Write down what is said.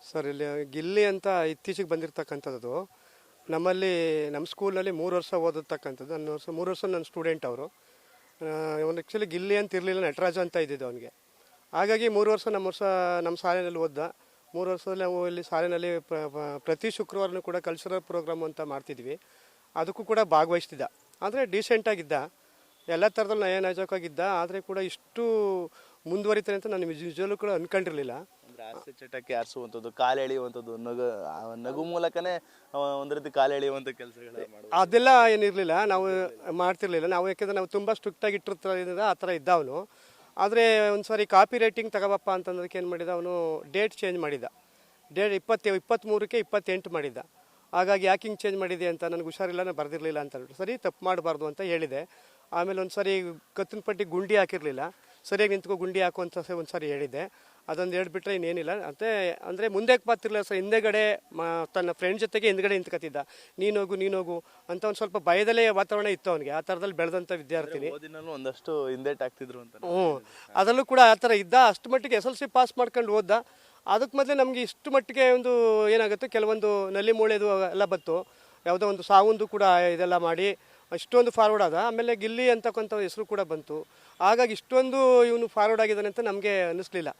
Sir ಇಲ್ಲಿ ಗಿಲ್ಲಿ ಅಂತ ಇತ್ತೀಚೆಗೆ ಬಂದಿರತಕ್ಕಂಥದ್ದು ನಮ್ಮಲ್ಲಿ ನಮ್ಮ ಸ್ಕೂಲಲ್ಲಿ 3 ವರ್ಷ ಓದಿರ್ತಕ್ಕಂಥದ್ದು. ಮೂರು ವರ್ಷ ನನ್ನ ಸ್ಟೂಡೆಂಟ್ ಅವರು. ಅವನು ಆ್ಯಕ್ಚುಲಿ ಗಿಲ್ಲಿ ಅಂತ ಇರಲಿಲ್ಲ, ನಟರಾಜ ಅಂತ ಇದ್ದಿದ್ದು ಅವನಿಗೆ. ಹಾಗಾಗಿ 3 ವರ್ಷ ನಮ್ಮ ಶಾಲೆಯಲ್ಲಿ ಓದ್ದ. 3 ವರ್ಷದಲ್ಲಿ ನಾವು ಇಲ್ಲಿ ಶಾಲೆಯಲ್ಲಿ ಪ್ರತಿ ಶುಕ್ರವಾರನೂ ಕೂಡ ಕಲ್ಚರಲ್ ಪ್ರೋಗ್ರಾಮ್ ಅಂತ ಮಾಡ್ತಿದ್ವಿ. ಅದಕ್ಕೂ ಕೂಡ ಭಾಗವಹಿಸ್ತಿದ್ದ. ಆದರೆ ಡೀಸೆಂಟಾಗಿದ್ದ, ಎಲ್ಲ ಥರದಲ್ಲಿ ನಯನಾಜಕವಾಗಿದ್ದ. ಆದರೆ ಕೂಡ ಇಷ್ಟು ಮುಂದುವರಿತಾರೆ ಅಂತ ನಾನು ನಿಜವಲ್ಲೂ ಕೂಡ ಅಂದ್ಕೊಂಡಿರಲಿಲ್ಲ. ಹಾಸ್ಯ ಚಟಕ್ಕೆ ಆರಿಸುವಂಥದ್ದು, ಕಾಲು ಎಳೆಯುವಂಥದ್ದು, ನಗು ಮೂಲಕನೇ ಒಂದು ರೀತಿ ಕಾಲು ಎಳೆಯುವಂಥ ಕೆಲಸಗಳು ಅದೆಲ್ಲ ಏನಿರಲಿಲ್ಲ, ನಾವು ಮಾಡ್ತಿರ್ಲಿಲ್ಲ. ಯಾಕೆಂದರೆ ನಾವು ತುಂಬ ಸ್ಟ್ರಿಕ್ಟಾಗಿ ಇಟ್ಟಿರ್ತಾರಿಂದ ಆ ಥರ ಇದ್ದ ಅವನು. ಆದರೆ ಒಂದು ಸಾರಿ ಕಾಪಿ ರೈಟಿಂಗ್ ತಗೋಬಪ್ಪ ಅಂತಂದಕ್ಕೆ ಏನು ಮಾಡಿದ ಅವನು, ಡೇಟ್ ಚೇಂಜ್ ಮಾಡಿದ. ಡೇಟ್ 23ಕ್ಕೆ 28 ಮಾಡಿದ್ದ. ಹಾಗಾಗಿ ಯಾಕೆ ಹಿಂಗೆ ಚೇಂಜ್ ಮಾಡಿದೆ ಅಂತ, ನನಗೆ ಹುಷಾರಿಲ್ಲ, ನಾನು ಬರೆದಿರಲಿಲ್ಲ ಅಂತ ಹೇಳ್ಬಿಟ್ಟು, ಸರಿ ತಪ್ಪು ಮಾಡಬಾರ್ದು ಅಂತ ಹೇಳಿದೆ. ಆಮೇಲೆ ಒಂದು ಸಾರಿ ಕತ್ತಿನ ಪಟ್ಟಿ ಗುಂಡಿ ಹಾಕಿರಲಿಲ್ಲ, ಸರಿಯಾಗಿ ನಿಂತ್ಕೊ ಗುಂಡಿ ಹಾಕು ಅಂತ ಒಂದು ಸಾರಿ ಹೇಳಿದ್ದೆ. ಅದೊಂದು ಹೇಳ್ಬಿಟ್ರೆ ಇನ್ನೇನಿಲ್ಲ. ಅಂದರೆ ಮುಂದೆ ಬರ್ತಿರ್ಲಿಲ್ಲ ಸರ್, ಹಿಂದೆಗಡೆ ತನ್ನ ಫ್ರೆಂಡ್ ಜೊತೆಗೆ ಹಿಂದ್ಗಡೆ ನಿಂತ್ಕೊತಿದ್ದ. ನೀನೋಗು ಅಂತ ಒಂದು ಸ್ವಲ್ಪ ಭಯದಲ್ಲೇ ವಾತಾವರಣ ಇತ್ತು ಅವನಿಗೆ. ಆ ಥರದಲ್ಲಿ ಬೆಳೆದಂಥ ವಿದ್ಯಾರ್ಥಿನಿ. ಒಂದಷ್ಟು ಹಿಂದೇಟ್ ಆಗ್ತಿದ್ರು ಅಂತ. ಅದರಲ್ಲೂ ಕೂಡ ಆ ಥರ ಇದ್ದ. ಅಷ್ಟು ಮಟ್ಟಿಗೆ SLC ಪಾಸ್ ಮಾಡ್ಕೊಂಡು ಓದ್ದ. ಅದಕ್ಕೆ ಮೊದಲೇ ನಮಗೆ ಇಷ್ಟು ಮಟ್ಟಿಗೆ ಒಂದು ಏನಾಗುತ್ತೆ, ಕೆಲವೊಂದು ನಲ್ಲಿ ಮೂಳೆದು ಎಲ್ಲ ಬಂತು. ಯಾವುದೋ ಒಂದು ಸಾವೊಂದು ಕೂಡ ಇದೆಲ್ಲ ಮಾಡಿ ಇಷ್ಟೊಂದು ಫಾರ್ವರ್ಡ್ ಆದ. ಆಮೇಲೆ ಗಿಲ್ಲಿ ಅಂತಕ್ಕಂಥ ಹೆಸರು ಕೂಡ ಬಂತು. ಹಾಗಾಗಿ ಇಷ್ಟೊಂದು ಇವನು ಫಾರ್ವರ್ಡ್ ಆಗಿದ್ದಾನೆ ಅಂತ ನಮಗೆ ಅನ್ನಿಸ್ಲಿಲ್ಲ.